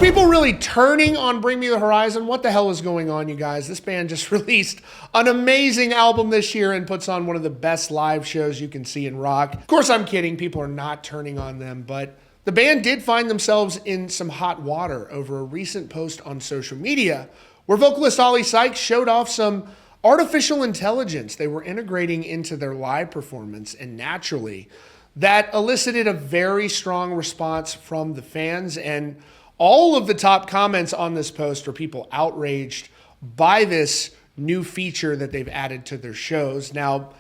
people really turning on Bring Me the Horizon? What the hell is going on, you guys? This band just released an amazing album this year and puts on one of the best live shows you can see in rock. Of course, I'm kidding. People are not turning on them, but the band did find themselves in some hot water over a recent post on social media where vocalist Oli Sykes showed off some artificial intelligence they were integrating into their live performance, and naturally, that elicited a very strong response from the fans. And all of the top comments on this post are people outraged by this new feature that they've added to their shows. Now,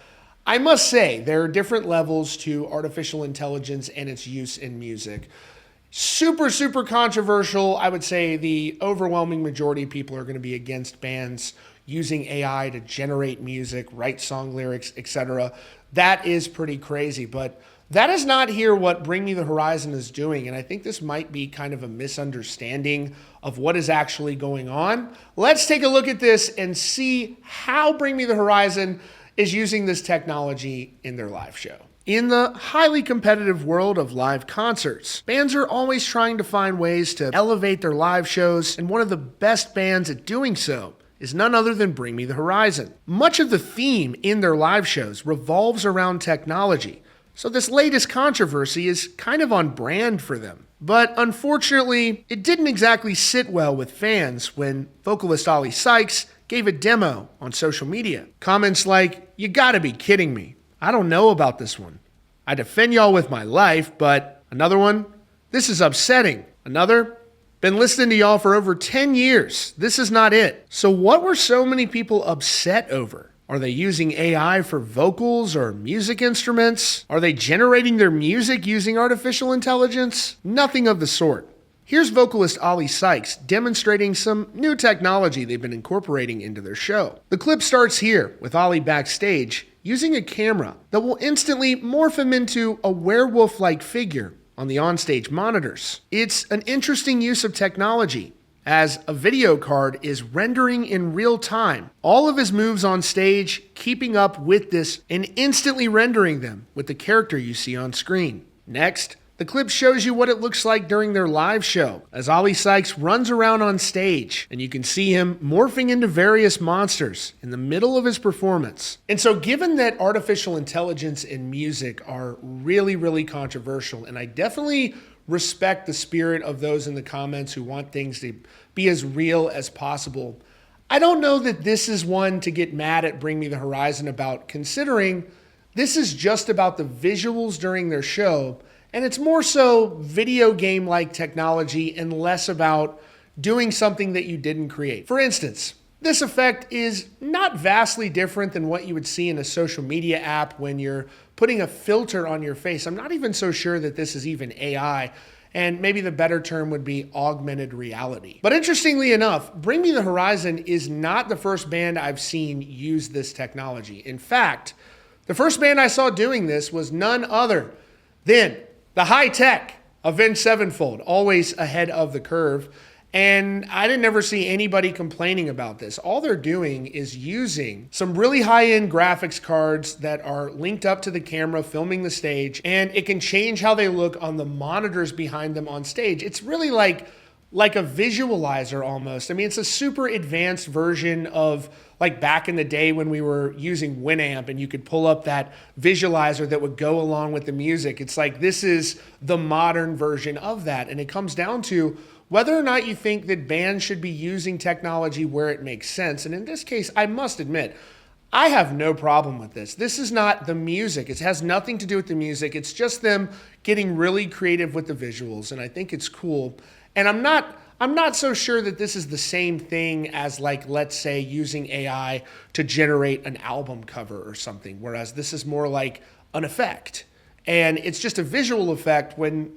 I must say, there are different levels to artificial intelligence and its use in music. Super, super controversial. I would say the overwhelming majority of people are going to be against bands using AI to generate music, write song lyrics, etc. That is pretty crazy, but that is not here what Bring Me the Horizon is doing, and I think this might be kind of a misunderstanding of what is actually going on. Let's take a look at this and see how Bring Me the Horizon is using this technology in their live show. In the highly competitive world of live concerts, bands are always trying to find ways to elevate their live shows, and one of the best bands at doing so is none other than Bring Me the Horizon. Much of the theme in their live shows revolves around technology, so this latest controversy is kind of on brand for them. But unfortunately, it didn't exactly sit well with fans when vocalist Oli Sykes gave a demo on social media. Comments like, "You gotta be kidding me. I don't know about this one. I defend y'all with my life," but another one, "This is upsetting." Another, "Been listening to y'all for over 10 years. This is not it." So what were so many people upset over? Are they using AI for vocals or music instruments? Are they generating their music using artificial intelligence? Nothing of the sort. Here's vocalist Oli Sykes demonstrating some new technology they've been incorporating into their show. The clip starts here with Oli backstage using a camera that will instantly morph him into a werewolf-like figure on the onstage monitors. It's an interesting use of technology, as a video card is rendering in real time all of his moves on stage, keeping up with this and instantly rendering them with the character you see on screen. Next, the clip shows you what it looks like during their live show as Oli Sykes runs around on stage, and you can see him morphing into various monsters in the middle of his performance. And so given that artificial intelligence and music are really, really controversial, and I definitely respect the spirit of those in the comments who want things to be as real as possible, I don't know that this is one to get mad at Bring Me the Horizon about, considering this is just about the visuals during their show, and it's more so video game-like technology and less about doing something that you didn't create. For instance, this effect is not vastly different than what you would see in a social media app when you're putting a filter on your face. I'm not even so sure that this is even AI, and maybe the better term would be augmented reality. But interestingly enough, Bring Me the Horizon is not the first band I've seen use this technology. In fact, the first band I saw doing this was none other than the high-tech Avenged Sevenfold, always ahead of the curve. And I didn't ever see anybody complaining about this. All they're doing is using some really high-end graphics cards that are linked up to the camera filming the stage, and it can change how they look on the monitors behind them on stage. It's really like a visualizer almost. I mean, it's a super advanced version of like back in the day when we were using Winamp and you could pull up that visualizer that would go along with the music. It's like this is the modern version of that, and it comes down to whether or not you think that bands should be using technology where it makes sense. And in this case, I must admit, I have no problem with this. This is not the music. It has nothing to do with the music. It's just them getting really creative with the visuals, and I think it's cool. And I'm not so sure that this is the same thing as, like, let's say using AI to generate an album cover or something, whereas this is more like an effect. And it's just a visual effect when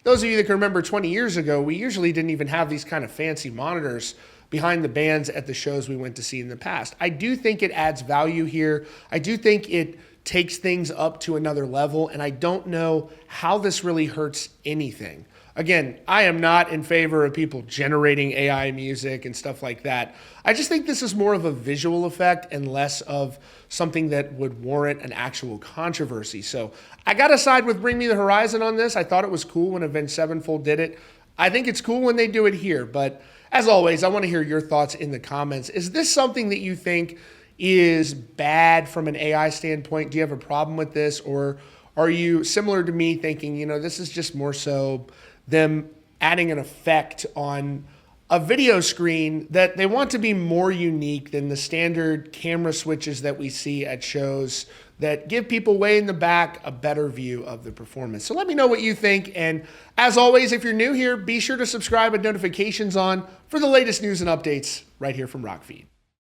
those of you that can remember 20 years ago, we usually didn't even have these kind of fancy monitors behind the bands at the shows we went to see in the past. I do think it adds value here. I do think it takes things up to another level, and I don't know how this really hurts anything. Again, I am not in favor of people generating AI music and stuff like that. I just think this is more of a visual effect and less of something that would warrant an actual controversy. So I got to side with Bring Me the Horizon on this. I thought it was cool when Avenged Sevenfold did it. I think it's cool when they do it here, but as always, I want to hear your thoughts in the comments. Is this something that you think is bad from an AI standpoint? Do you have a problem with this? Or are you similar to me thinking, this is just more so them adding an effect on a video screen that they want to be more unique than the standard camera switches that we see at shows that give people way in the back a better view of the performance? So let me know what you think. And as always, if you're new here, be sure to subscribe with notifications on for the latest news and updates right here from Rockfeed.